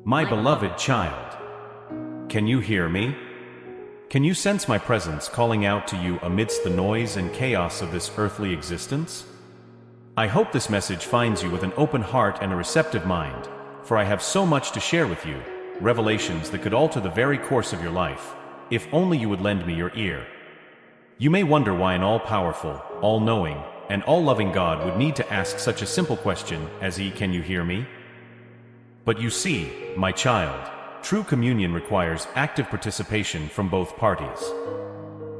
My beloved child, can you hear me? Can you sense my presence calling out to you amidst the noise and chaos of this earthly existence? I hope this message finds you with an open heart and a receptive mind, for I have so much to share with you, revelations that could alter the very course of your life, if only you would lend me your ear. You may wonder why an all-powerful, all-knowing, and all-loving God would need to ask such a simple question as "Can you hear me?" But you see, my child, true communion requires active participation from both parties.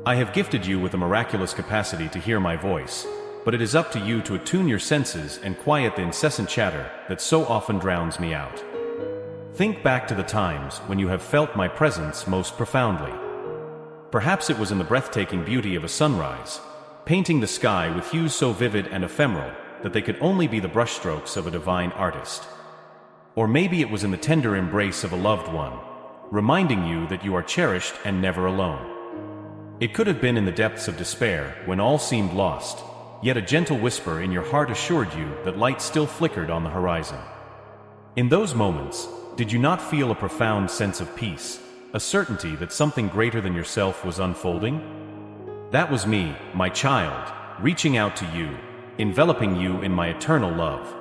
I have gifted you with a miraculous capacity to hear my voice, but it is up to you to attune your senses and quiet the incessant chatter that so often drowns me out. Think back to the times when you have felt my presence most profoundly. Perhaps it was in the breathtaking beauty of a sunrise, painting the sky with hues so vivid and ephemeral that they could only be the brushstrokes of a divine artist. Or maybe it was in the tender embrace of a loved one, reminding you that you are cherished and never alone. It could have been in the depths of despair when all seemed lost, yet a gentle whisper in your heart assured you that light still flickered on the horizon. In those moments, did you not feel a profound sense of peace, a certainty that something greater than yourself was unfolding? That was me, my child, reaching out to you, enveloping you in my eternal love.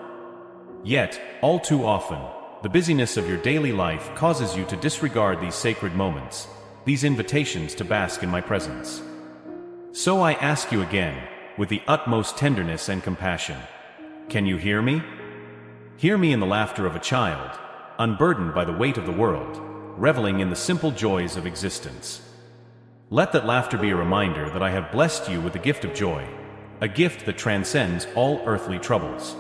Yet, all too often, the busyness of your daily life causes you to disregard these sacred moments, these invitations to bask in my presence. So I ask you again, with the utmost tenderness and compassion, can you hear me? Hear me in the laughter of a child, unburdened by the weight of the world, reveling in the simple joys of existence. Let that laughter be a reminder that I have blessed you with the gift of joy, a gift that transcends all earthly troubles.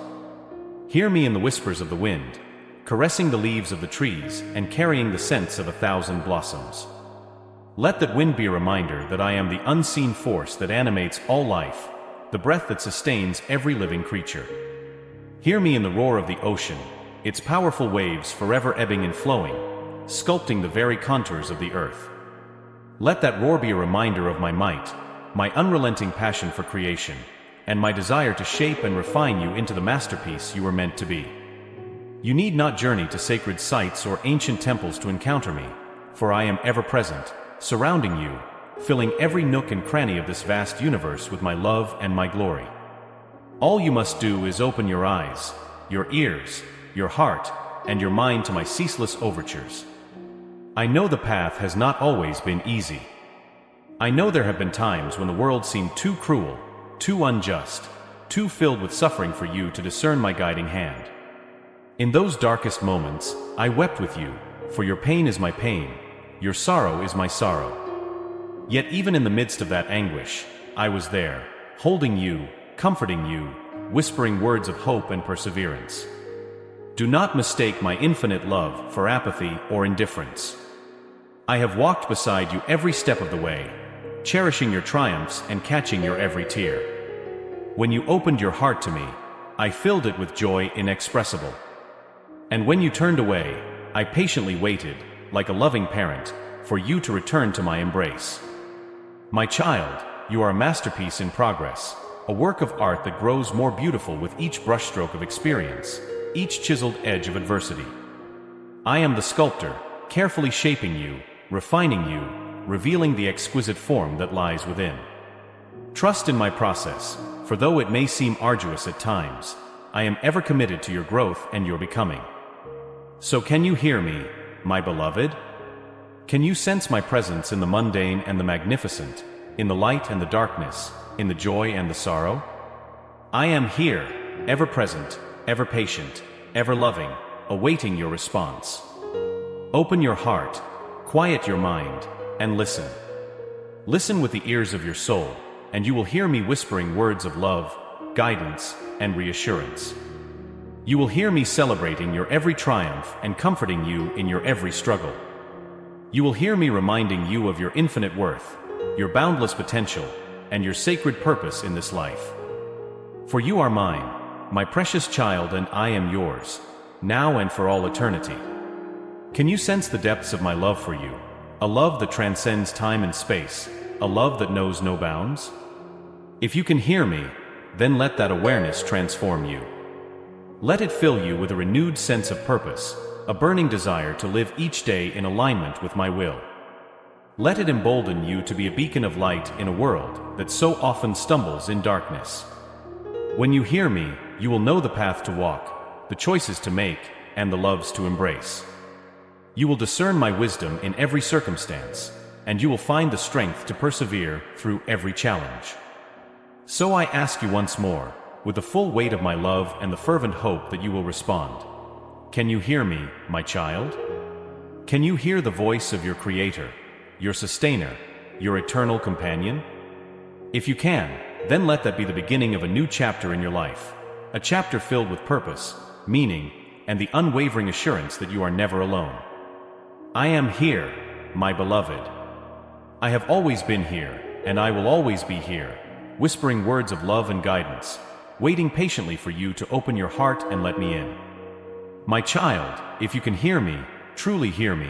Hear me in the whispers of the wind, caressing the leaves of the trees and carrying the scents of 1,000 blossoms. Let that wind be a reminder that I am the unseen force that animates all life, the breath that sustains every living creature. Hear me in the roar of the ocean, its powerful waves forever ebbing and flowing, sculpting the very contours of the earth. Let that roar be a reminder of my might, my unrelenting passion for creation, and my desire to shape and refine you into the masterpiece you were meant to be. You need not journey to sacred sites or ancient temples to encounter me, for I am ever present, surrounding you, filling every nook and cranny of this vast universe with my love and my glory. All you must do is open your eyes, your ears, your heart, and your mind to my ceaseless overtures. I know the path has not always been easy. I know there have been times when the world seemed too cruel, too unjust, too filled with suffering for you to discern my guiding hand. In those darkest moments, I wept with you, for your pain is my pain, your sorrow is my sorrow. Yet even in the midst of that anguish, I was there, holding you, comforting you, whispering words of hope and perseverance. Do not mistake my infinite love for apathy or indifference. I have walked beside you every step of the way, cherishing your triumphs and catching your every tear. When you opened your heart to me, I filled it with joy inexpressible. And when you turned away, I patiently waited, like a loving parent, for you to return to my embrace. My child, you are a masterpiece in progress, a work of art that grows more beautiful with each brushstroke of experience, each chiseled edge of adversity. I am the sculptor, carefully shaping you, refining you, revealing the exquisite form that lies within. Trust in my process, for though it may seem arduous at times, I am ever committed to your growth and your becoming. So can you hear me, my beloved? Can you sense my presence in the mundane and the magnificent, in the light and the darkness, in the joy and the sorrow? I am here, ever present, ever patient, ever loving, awaiting your response. Open your heart, quiet your mind, and listen. Listen with the ears of your soul, and you will hear me whispering words of love, guidance, and reassurance. You will hear me celebrating your every triumph and comforting you in your every struggle. You will hear me reminding you of your infinite worth, your boundless potential, and your sacred purpose in this life. For you are mine, my precious child, and I am yours, now and for all eternity. Can you sense the depths of my love for you? A love that transcends time and space, a love that knows no bounds? If you can hear me, then let that awareness transform you. Let it fill you with a renewed sense of purpose, a burning desire to live each day in alignment with my will. Let it embolden you to be a beacon of light in a world that so often stumbles in darkness. When you hear me, you will know the path to walk, the choices to make, and the loves to embrace. You will discern my wisdom in every circumstance, and you will find the strength to persevere through every challenge. So I ask you once more, with the full weight of my love and the fervent hope that you will respond. Can you hear me, my child? Can you hear the voice of your Creator, your Sustainer, your eternal companion? If you can, then let that be the beginning of a new chapter in your life, a chapter filled with purpose, meaning, and the unwavering assurance that you are never alone. I am here, my beloved. I have always been here, and I will always be here, whispering words of love and guidance, waiting patiently for you to open your heart and let me in. My child, if you can hear me, truly hear me,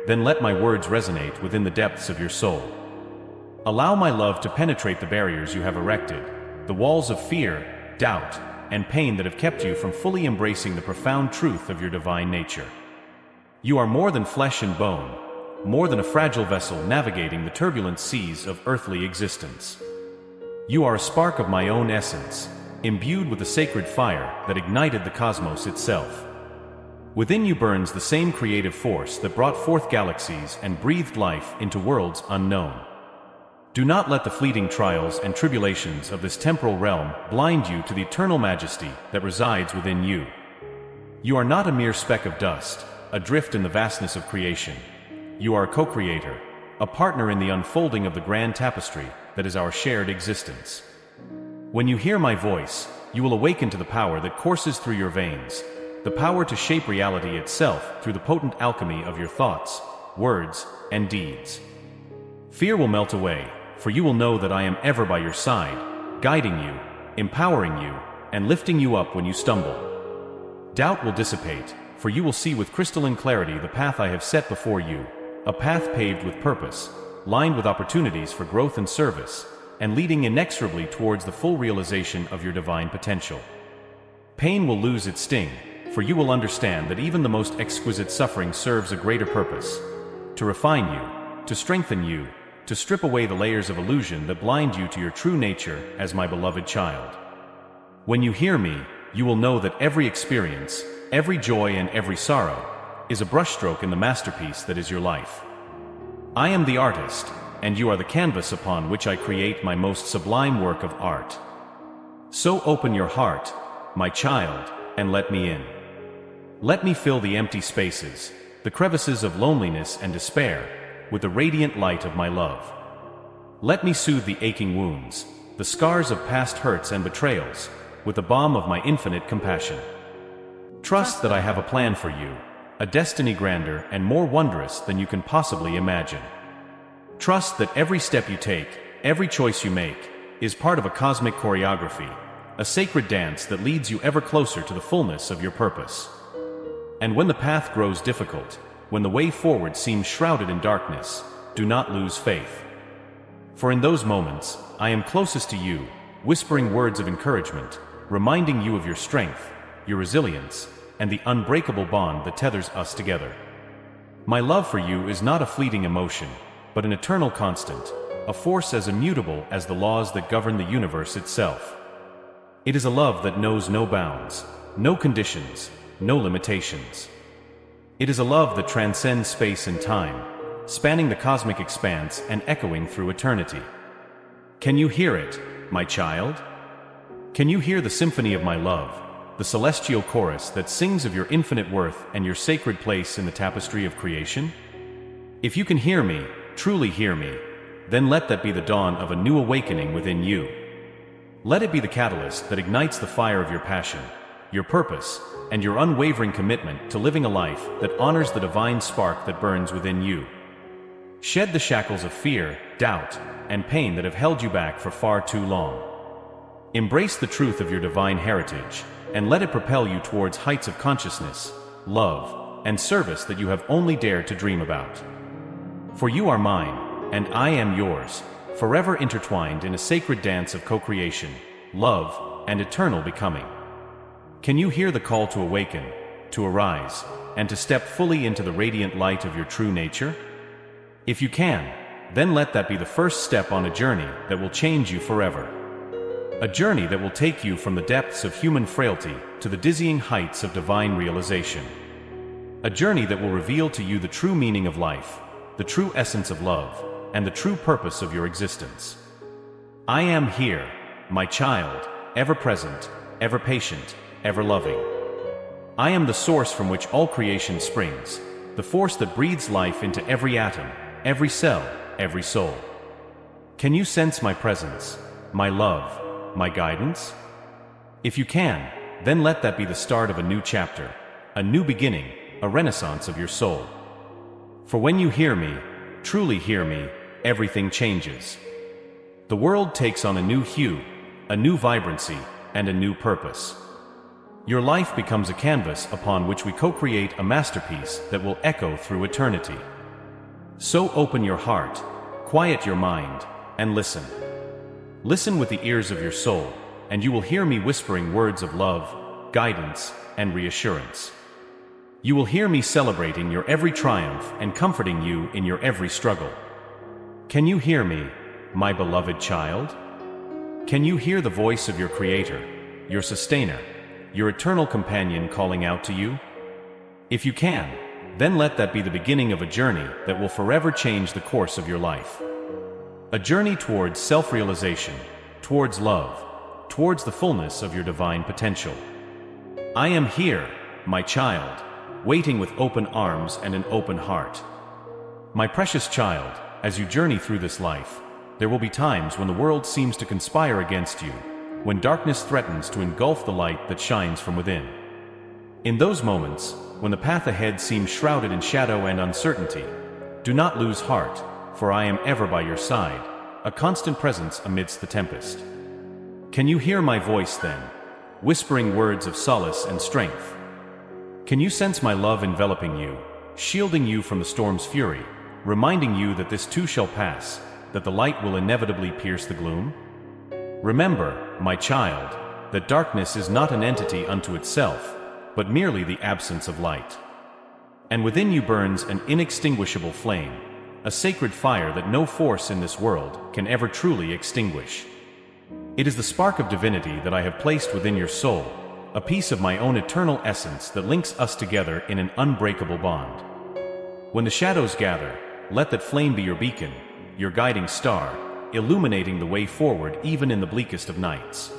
then let my words resonate within the depths of your soul. Allow my love to penetrate the barriers you have erected, the walls of fear, doubt, and pain that have kept you from fully embracing the profound truth of your divine nature. You are more than flesh and bone, more than a fragile vessel navigating the turbulent seas of earthly existence. You are a spark of my own essence, imbued with the sacred fire that ignited the cosmos itself. Within you burns the same creative force that brought forth galaxies and breathed life into worlds unknown. Do not let the fleeting trials and tribulations of this temporal realm blind you to the eternal majesty that resides within you. You are not a mere speck of dust, adrift in the vastness of creation. You are a co-creator, a partner in the unfolding of the grand tapestry that is our shared existence. When you hear my voice, you will awaken to the power that courses through your veins, the power to shape reality itself through the potent alchemy of your thoughts, words, and deeds. Fear will melt away, for you will know that I am ever by your side, guiding you, empowering you, and lifting you up when you stumble. Doubt will dissipate, for you will see with crystalline clarity the path I have set before you, a path paved with purpose, lined with opportunities for growth and service, and leading inexorably towards the full realization of your divine potential. Pain will lose its sting, for you will understand that even the most exquisite suffering serves a greater purpose, to refine you, to strengthen you, to strip away the layers of illusion that blind you to your true nature as my beloved child. When you hear me, you will know that every experience, every joy and every sorrow, is a brushstroke in the masterpiece that is your life. I am the artist, and you are the canvas upon which I create my most sublime work of art. So open your heart, my child, and let me in. Let me fill the empty spaces, the crevices of loneliness and despair, with the radiant light of my love. Let me soothe the aching wounds, the scars of past hurts and betrayals, with the balm of my infinite compassion. Trust that I have a plan for you, a destiny grander and more wondrous than you can possibly imagine. Trust that every step you take, every choice you make, is part of a cosmic choreography, a sacred dance that leads you ever closer to the fullness of your purpose. And when the path grows difficult, when the way forward seems shrouded in darkness, do not lose faith. For in those moments, I am closest to you, whispering words of encouragement, reminding you of your strength, your resilience, and the unbreakable bond that tethers us together. My love for you is not a fleeting emotion, but an eternal constant, a force as immutable as the laws that govern the universe itself. It is a love that knows no bounds, no conditions, no limitations. It is a love that transcends space and time, spanning the cosmic expanse and echoing through eternity. Can you hear it, my child? Can you hear the symphony of my love, the celestial chorus that sings of your infinite worth and your sacred place in the tapestry of creation? If you can hear me, truly hear me, then let that be the dawn of a new awakening within you. Let it be the catalyst that ignites the fire of your passion, your purpose, and your unwavering commitment to living a life that honors the divine spark that burns within you. Shed the shackles of fear, doubt, and pain that have held you back for far too long. Embrace the truth of your divine heritage, and let it propel you towards heights of consciousness, love, and service that you have only dared to dream about. For you are mine, and I am yours, forever intertwined in a sacred dance of co-creation, love, and eternal becoming. Can you hear the call to awaken, to arise, and to step fully into the radiant light of your true nature? If you can, then let that be the first step on a journey that will change you forever. A journey that will take you from the depths of human frailty to the dizzying heights of divine realization. A journey that will reveal to you the true meaning of life, the true essence of love, and the true purpose of your existence. I am here, my child, ever present, ever patient, ever loving. I am the source from which all creation springs, the force that breathes life into every atom, every cell, every soul. Can you sense my presence, my love, my guidance? If you can, then let that be the start of a new chapter, a new beginning, a renaissance of your soul. For when you hear me, truly hear me, everything changes. The world takes on a new hue, a new vibrancy, and a new purpose. Your life becomes a canvas upon which we co-create a masterpiece that will echo through eternity. So open your heart, quiet your mind, and listen. Listen with the ears of your soul, and you will hear me whispering words of love, guidance, and reassurance. You will hear me celebrating your every triumph and comforting you in your every struggle. Can you hear me, my beloved child? Can you hear the voice of your Creator, your Sustainer, your eternal companion calling out to you? If you can, then let that be the beginning of a journey that will forever change the course of your life. A journey towards self-realization, towards love, towards the fullness of your divine potential. I am here, my child, waiting with open arms and an open heart. My precious child, as you journey through this life, there will be times when the world seems to conspire against you, when darkness threatens to engulf the light that shines from within. In those moments, when the path ahead seems shrouded in shadow and uncertainty, do not lose heart, for I am ever by your side, a constant presence amidst the tempest. Can you hear my voice then, whispering words of solace and strength? Can you sense my love enveloping you, shielding you from the storm's fury, reminding you that this too shall pass, that the light will inevitably pierce the gloom? Remember, my child, that darkness is not an entity unto itself, but merely the absence of light. And within you burns an inextinguishable flame, a sacred fire that no force in this world can ever truly extinguish. It is the spark of divinity that I have placed within your soul, a piece of my own eternal essence that links us together in an unbreakable bond. When the shadows gather, let that flame be your beacon, your guiding star, illuminating the way forward even in the bleakest of nights.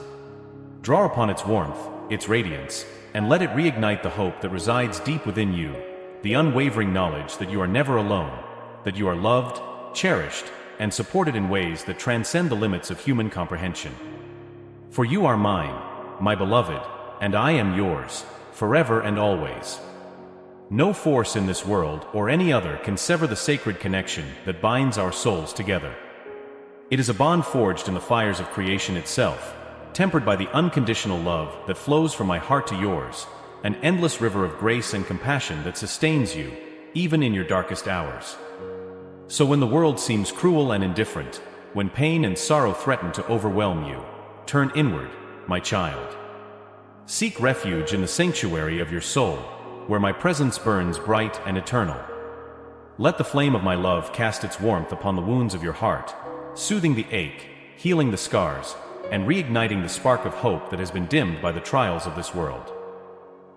Draw upon its warmth, its radiance, and let it reignite the hope that resides deep within you, the unwavering knowledge that you are never alone, that you are loved, cherished, and supported in ways that transcend the limits of human comprehension. For you are mine, my beloved, and I am yours, forever and always. No force in this world or any other can sever the sacred connection that binds our souls together. It is a bond forged in the fires of creation itself, tempered by the unconditional love that flows from my heart to yours, an endless river of grace and compassion that sustains you, even in your darkest hours. So when the world seems cruel and indifferent, when pain and sorrow threaten to overwhelm you, turn inward, my child. Seek refuge in the sanctuary of your soul, where my presence burns bright and eternal. Let the flame of my love cast its warmth upon the wounds of your heart, soothing the ache, healing the scars, and reigniting the spark of hope that has been dimmed by the trials of this world.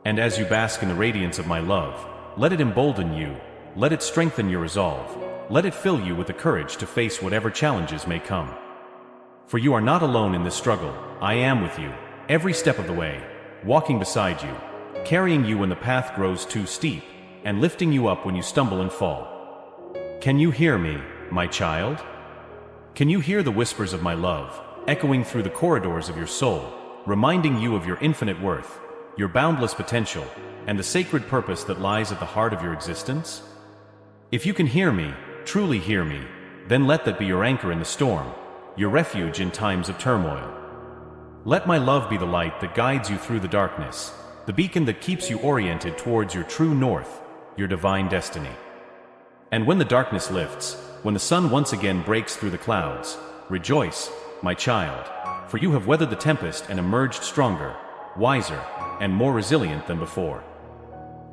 And as you bask in the radiance of my love, let it embolden you, let it strengthen your resolve, let it fill you with the courage to face whatever challenges may come. For you are not alone in this struggle. I am with you, every step of the way, walking beside you, carrying you when the path grows too steep, and lifting you up when you stumble and fall. Can you hear me, my child? Can you hear the whispers of my love, echoing through the corridors of your soul, reminding you of your infinite worth, your boundless potential, and the sacred purpose that lies at the heart of your existence? If you can hear me, truly hear me, then let that be your anchor in the storm, your refuge in times of turmoil. Let my love be the light that guides you through the darkness, the beacon that keeps you oriented towards your true north, your divine destiny. And when the darkness lifts, when the sun once again breaks through the clouds, rejoice, my child, for you have weathered the tempest and emerged stronger, wiser, and more resilient than before.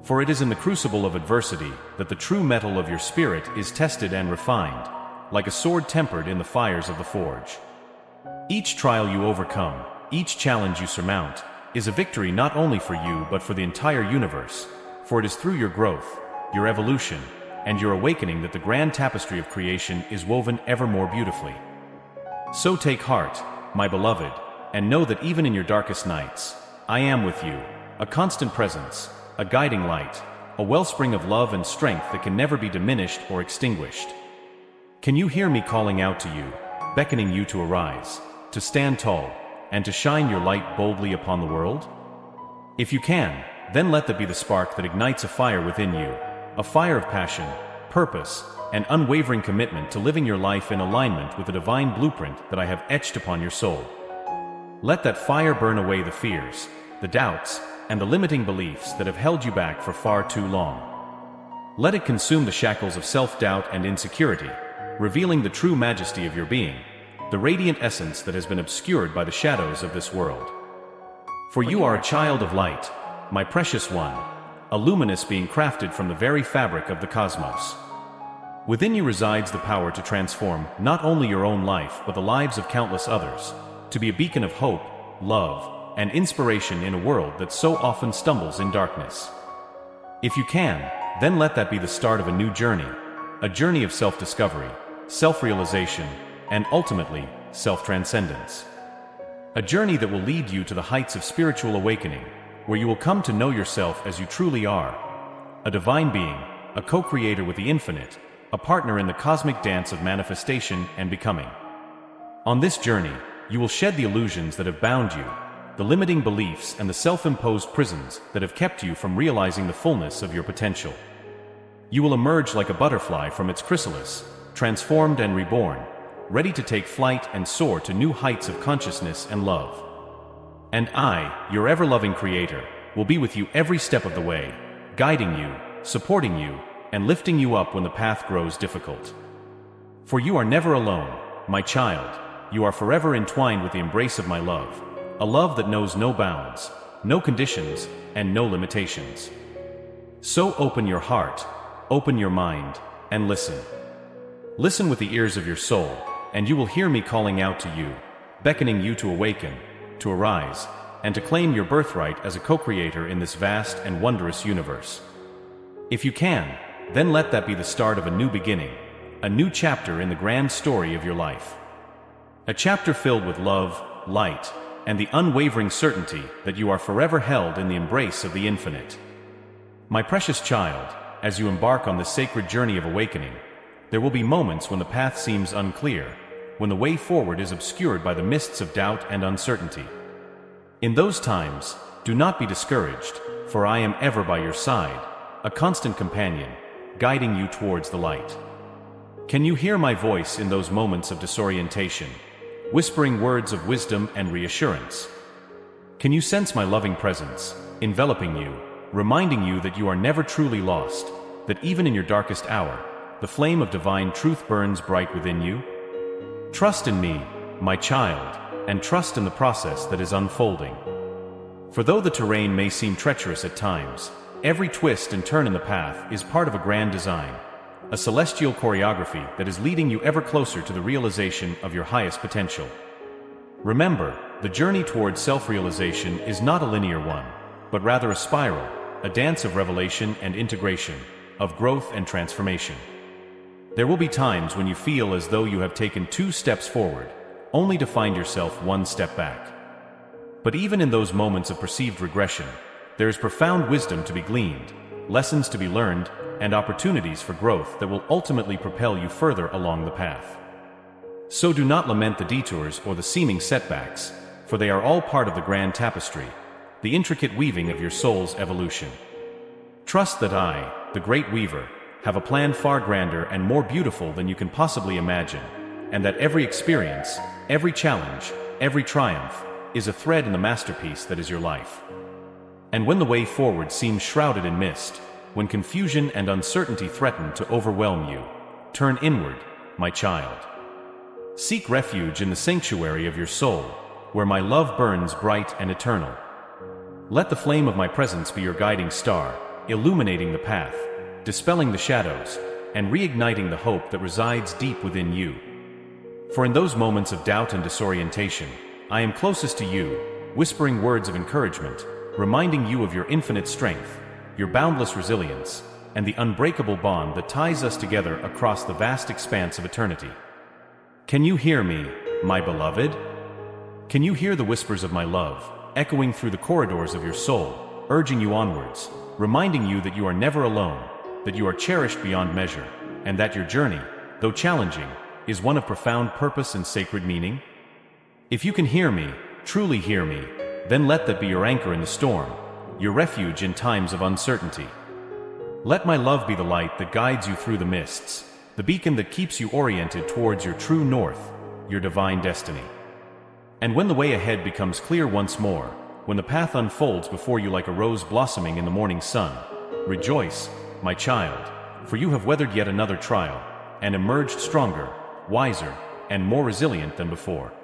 For it is in the crucible of adversity that the true metal of your spirit is tested and refined, like a sword tempered in the fires of the forge. Each trial you overcome, each challenge you surmount, is a victory not only for you but for the entire universe, for it is through your growth, your evolution, and your awakening that the grand tapestry of creation is woven ever more beautifully. So take heart, my beloved, and know that even in your darkest nights, I am with you, a constant presence, a guiding light, a wellspring of love and strength that can never be diminished or extinguished. Can you hear me calling out to you, beckoning you to arise, to stand tall, and to shine your light boldly upon the world? If you can, then let that be the spark that ignites a fire within you, a fire of passion, purpose, and unwavering commitment to living your life in alignment with the divine blueprint that I have etched upon your soul. Let that fire burn away the fears, the doubts, and the limiting beliefs that have held you back for far too long. Let it consume the shackles of self-doubt and insecurity, revealing the true majesty of your being, the radiant essence that has been obscured by the shadows of this world. For you are a child of light, my precious one, a luminous being crafted from the very fabric of the cosmos. Within you resides the power to transform not only your own life but the lives of countless others, to be a beacon of hope, love, and inspiration in a world that so often stumbles in darkness. If you can, then let that be the start of a new journey, a journey of self-discovery, self-realization, and ultimately, self-transcendence. A journey that will lead you to the heights of spiritual awakening, where you will come to know yourself as you truly are, a divine being, a co-creator with the infinite, a partner in the cosmic dance of manifestation and becoming. On this journey, you will shed the illusions that have bound you, the limiting beliefs and the self-imposed prisons that have kept you from realizing the fullness of your potential. You will emerge like a butterfly from its chrysalis, transformed and reborn, ready to take flight and soar to new heights of consciousness and love. And I, your ever-loving Creator, will be with you every step of the way, guiding you, supporting you, and lifting you up when the path grows difficult. For you are never alone, my child. You are forever entwined with the embrace of my love, a love that knows no bounds, no conditions, and no limitations. So open your heart, open your mind, and listen. Listen with the ears of your soul, and you will hear me calling out to you, beckoning you to awaken, to arise, and to claim your birthright as a co-creator in this vast and wondrous universe. If you can, then let that be the start of a new beginning, a new chapter in the grand story of your life. A chapter filled with love, light, and the unwavering certainty that you are forever held in the embrace of the infinite. My precious child, as you embark on this sacred journey of awakening, there will be moments when the path seems unclear, when the way forward is obscured by the mists of doubt and uncertainty. In those times, do not be discouraged, for I am ever by your side, a constant companion, guiding you towards the light. Can you hear my voice in those moments of disorientation, whispering words of wisdom and reassurance? Can you sense my loving presence, enveloping you, reminding you that you are never truly lost, that even in your darkest hour, the flame of divine truth burns bright within you? Trust in me, my child, and trust in the process that is unfolding. For though the terrain may seem treacherous at times, every twist and turn in the path is part of a grand design, a celestial choreography that is leading you ever closer to the realization of your highest potential. Remember, the journey towards self-realization is not a linear one, but rather a spiral, a dance of revelation and integration, of growth and transformation. There will be times when you feel as though you have taken 2 steps forward, only to find yourself 1 step back. But even in those moments of perceived regression, there is profound wisdom to be gleaned, lessons to be learned, and opportunities for growth that will ultimately propel you further along the path. So do not lament the detours or the seeming setbacks, for they are all part of the grand tapestry, the intricate weaving of your soul's evolution. Trust that I, the great weaver, have a plan far grander and more beautiful than you can possibly imagine, and that every experience, every challenge, every triumph, is a thread in the masterpiece that is your life. And when the way forward seems shrouded in mist, when confusion and uncertainty threaten to overwhelm you, turn inward, my child. Seek refuge in the sanctuary of your soul, where my love burns bright and eternal. Let the flame of my presence be your guiding star, illuminating the path, dispelling the shadows, and reigniting the hope that resides deep within you. For in those moments of doubt and disorientation, I am closest to you, whispering words of encouragement, reminding you of your infinite strength, your boundless resilience, and the unbreakable bond that ties us together across the vast expanse of eternity. Can you hear me, my beloved? Can you hear the whispers of my love, echoing through the corridors of your soul, urging you onwards, reminding you that you are never alone, that you are cherished beyond measure, and that your journey, though challenging, is one of profound purpose and sacred meaning? If you can hear me, truly hear me, then let that be your anchor in the storm, your refuge in times of uncertainty. Let my love be the light that guides you through the mists, the beacon that keeps you oriented towards your true north, your divine destiny. And when the way ahead becomes clear once more, when the path unfolds before you like a rose blossoming in the morning sun, rejoice, my child, for you have weathered yet another trial, and emerged stronger, wiser, and more resilient than before.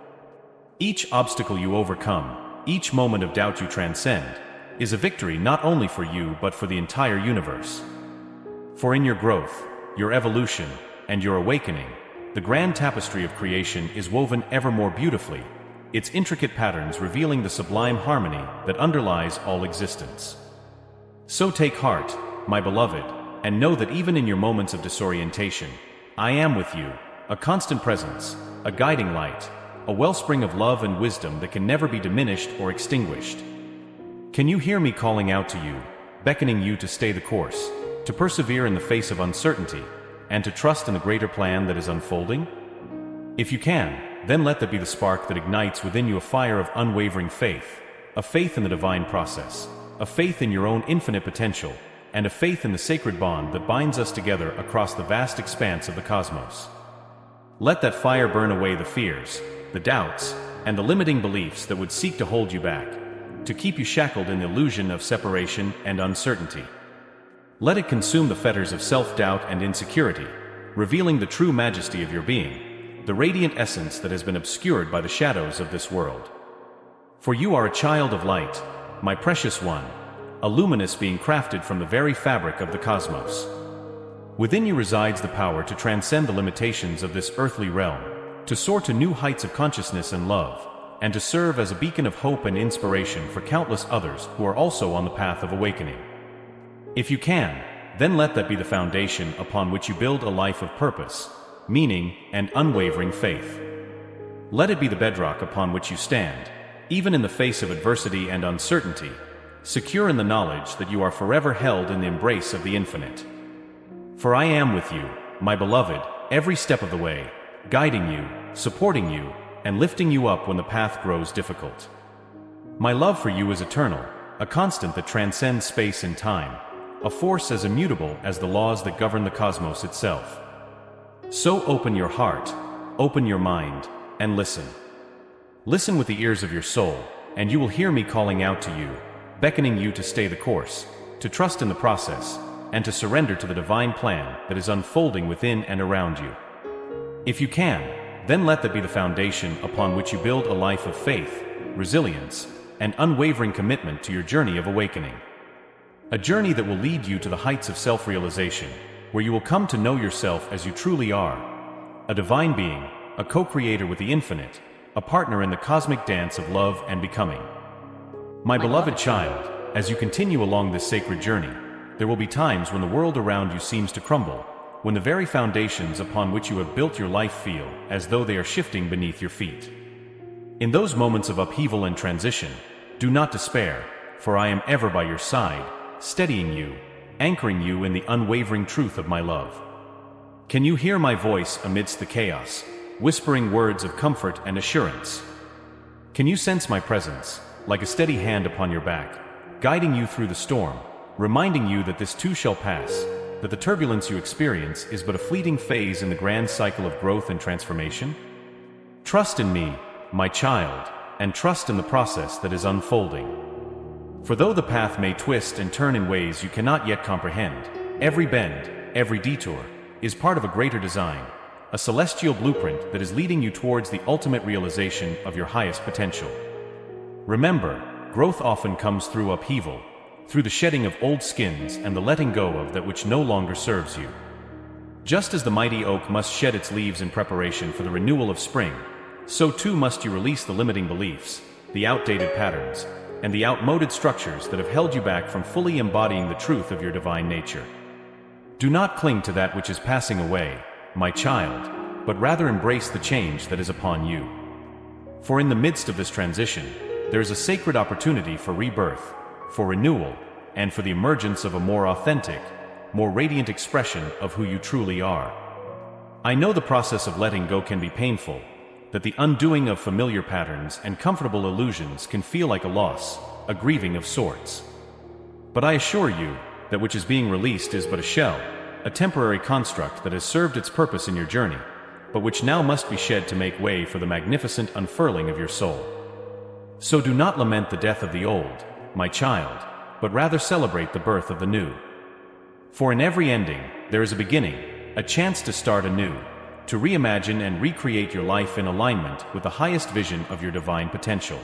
Each obstacle you overcome, each moment of doubt you transcend, is a victory not only for you but for the entire universe. For in your growth, your evolution, and your awakening, the grand tapestry of creation is woven ever more beautifully, its intricate patterns revealing the sublime harmony that underlies all existence. So take heart, my beloved, and know that even in your moments of disorientation, I am with you, a constant presence, a guiding light, a wellspring of love and wisdom that can never be diminished or extinguished. Can you hear me calling out to you, beckoning you to stay the course, to persevere in the face of uncertainty, and to trust in the greater plan that is unfolding? If you can, then let that be the spark that ignites within you a fire of unwavering faith, a faith in the divine process, a faith in your own infinite potential, and a faith in the sacred bond that binds us together across the vast expanse of the cosmos. Let that fire burn away the fears, the doubts, and the limiting beliefs that would seek to hold you back, to keep you shackled in the illusion of separation and uncertainty. Let it consume the fetters of self-doubt and insecurity, revealing the true majesty of your being, the radiant essence that has been obscured by the shadows of this world. For you are a child of light, my precious one, a luminous being crafted from the very fabric of the cosmos. Within you resides the power to transcend the limitations of this earthly realm, to soar to new heights of consciousness and love, and to serve as a beacon of hope and inspiration for countless others who are also on the path of awakening. If you can, then let that be the foundation upon which you build a life of purpose, meaning, and unwavering faith. Let it be the bedrock upon which you stand, even in the face of adversity and uncertainty, secure in the knowledge that you are forever held in the embrace of the infinite. For I am with you, my beloved, every step of the way, guiding you, supporting you, and lifting you up when the path grows difficult. My love for you is eternal, a constant that transcends space and time, a force as immutable as the laws that govern the cosmos itself. So open your heart, open your mind, and listen. Listen with the ears of your soul, and you will hear me calling out to you, beckoning you to stay the course, to trust in the process, and to surrender to the divine plan that is unfolding within and around you. If you can, then let that be the foundation upon which you build a life of faith, resilience, and unwavering commitment to your journey of awakening. A journey that will lead you to the heights of self-realization, where you will come to know yourself as you truly are, a divine being, a co-creator with the infinite, a partner in the cosmic dance of love and becoming. My beloved child, as you continue along this sacred journey, there will be times when the world around you seems to crumble, when the very foundations upon which you have built your life feel as though they are shifting beneath your feet. In those moments of upheaval and transition, do not despair, for I am ever by your side, steadying you, anchoring you in the unwavering truth of my love. Can you hear my voice amidst the chaos, whispering words of comfort and assurance? Can you sense my presence, like a steady hand upon your back, guiding you through the storm, reminding you that this too shall pass, that the turbulence you experience is but a fleeting phase in the grand cycle of growth and transformation? Trust in me, my child, and trust in the process that is unfolding. For though the path may twist and turn in ways you cannot yet comprehend, every bend, every detour, is part of a greater design, a celestial blueprint that is leading you towards the ultimate realization of your highest potential. Remember, growth often comes through upheaval, through the shedding of old skins and the letting go of that which no longer serves you. Just as the mighty oak must shed its leaves in preparation for the renewal of spring, so too must you release the limiting beliefs, the outdated patterns, and the outmoded structures that have held you back from fully embodying the truth of your divine nature. Do not cling to that which is passing away, my child, but rather embrace the change that is upon you. For in the midst of this transition, there is a sacred opportunity for rebirth, for renewal, and for the emergence of a more authentic, more radiant expression of who you truly are. I know the process of letting go can be painful, that the undoing of familiar patterns and comfortable illusions can feel like a loss, a grieving of sorts. But I assure you, that which is being released is but a shell, a temporary construct that has served its purpose in your journey, but which now must be shed to make way for the magnificent unfurling of your soul. So do not lament the death of the old, my child, but rather celebrate the birth of the new. For in every ending, there is a beginning, a chance to start anew, to reimagine and recreate your life in alignment with the highest vision of your divine potential.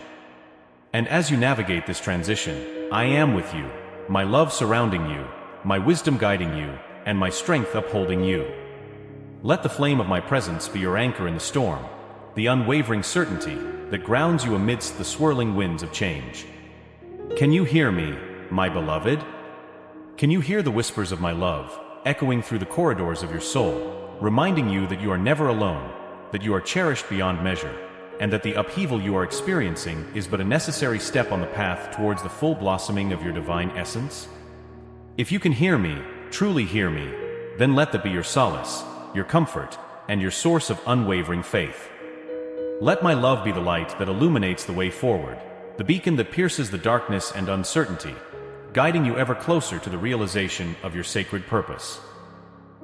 And as you navigate this transition, I am with you, my love surrounding you, my wisdom guiding you, and my strength upholding you. Let the flame of my presence be your anchor in the storm, the unwavering certainty that grounds you amidst the swirling winds of change. Can you hear me, my beloved? Can you hear the whispers of my love, echoing through the corridors of your soul, reminding you that you are never alone, that you are cherished beyond measure, and that the upheaval you are experiencing is but a necessary step on the path towards the full blossoming of your divine essence? If you can hear me, truly hear me, then let that be your solace, your comfort, and your source of unwavering faith. Let my love be the light that illuminates the way forward, the beacon that pierces the darkness and uncertainty, guiding you ever closer to the realization of your sacred purpose.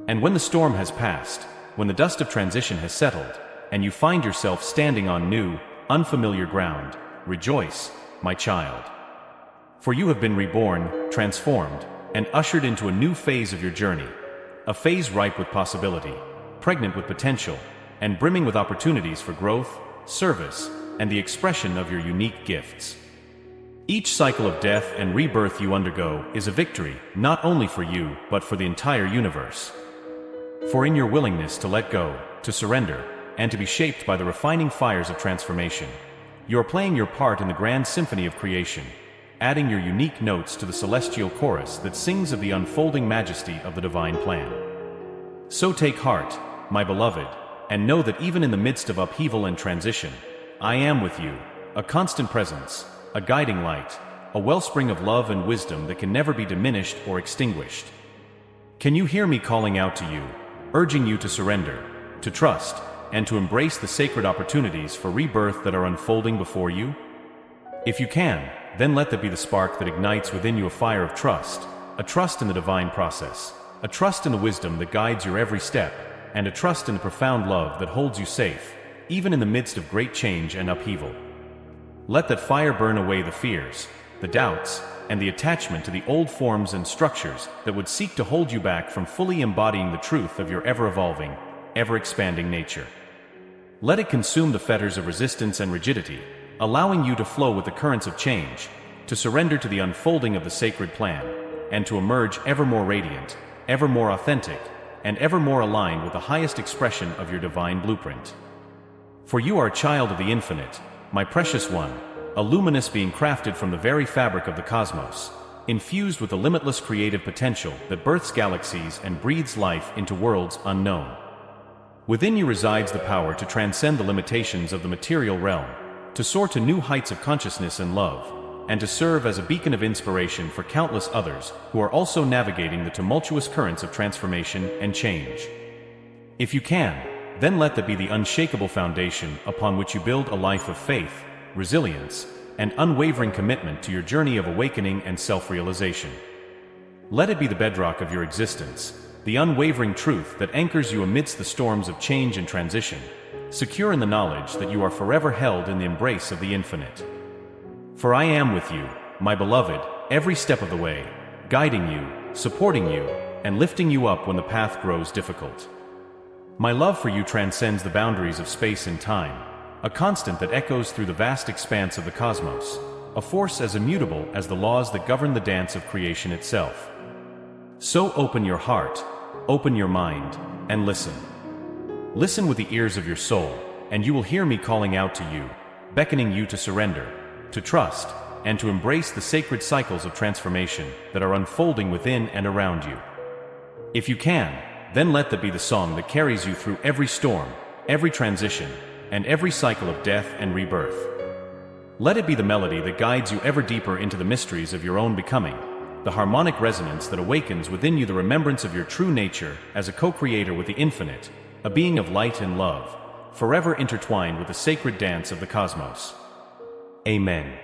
And when the storm has passed, when the dust of transition has settled, and you find yourself standing on new, unfamiliar ground, rejoice, my child. For you have been reborn, transformed, and ushered into a new phase of your journey, a phase ripe with possibility, pregnant with potential, and brimming with opportunities for growth, service, and the expression of your unique gifts. Each cycle of death and rebirth you undergo is a victory, not only for you, but for the entire universe. For in your willingness to let go, to surrender, and to be shaped by the refining fires of transformation, you are playing your part in the grand symphony of creation, adding your unique notes to the celestial chorus that sings of the unfolding majesty of the divine plan. So take heart, my beloved, and know that even in the midst of upheaval and transition, I am with you, a constant presence, a guiding light, a wellspring of love and wisdom that can never be diminished or extinguished. Can you hear me calling out to you, urging you to surrender, to trust, and to embrace the sacred opportunities for rebirth that are unfolding before you? If you can, then let that be the spark that ignites within you a fire of trust, a trust in the divine process, a trust in the wisdom that guides your every step, and a trust in the profound love that holds you safe, even in the midst of great change and upheaval. Let that fire burn away the fears, the doubts, and the attachment to the old forms and structures that would seek to hold you back from fully embodying the truth of your ever-evolving, ever-expanding nature. Let it consume the fetters of resistance and rigidity, allowing you to flow with the currents of change, to surrender to the unfolding of the sacred plan, and to emerge ever more radiant, ever more authentic, and ever more aligned with the highest expression of your divine blueprint. For you are a child of the infinite, my precious one, a luminous being crafted from the very fabric of the cosmos, infused with the limitless creative potential that births galaxies and breathes life into worlds unknown. Within you resides the power to transcend the limitations of the material realm, to soar to new heights of consciousness and love, and to serve as a beacon of inspiration for countless others who are also navigating the tumultuous currents of transformation and change. If you can, then let that be the unshakable foundation upon which you build a life of faith, resilience, and unwavering commitment to your journey of awakening and self-realization. Let it be the bedrock of your existence, the unwavering truth that anchors you amidst the storms of change and transition, secure in the knowledge that you are forever held in the embrace of the infinite. For I am with you, my beloved, every step of the way, guiding you, supporting you, and lifting you up when the path grows difficult. My love for you transcends the boundaries of space and time, a constant that echoes through the vast expanse of the cosmos, a force as immutable as the laws that govern the dance of creation itself. So open your heart, open your mind, and listen. Listen with the ears of your soul, and you will hear me calling out to you, beckoning you to surrender, to trust, and to embrace the sacred cycles of transformation that are unfolding within and around you. If you can, then let that be the song that carries you through every storm, every transition, and every cycle of death and rebirth. Let it be the melody that guides you ever deeper into the mysteries of your own becoming, the harmonic resonance that awakens within you the remembrance of your true nature as a co-creator with the infinite, a being of light and love, forever intertwined with the sacred dance of the cosmos. Amen.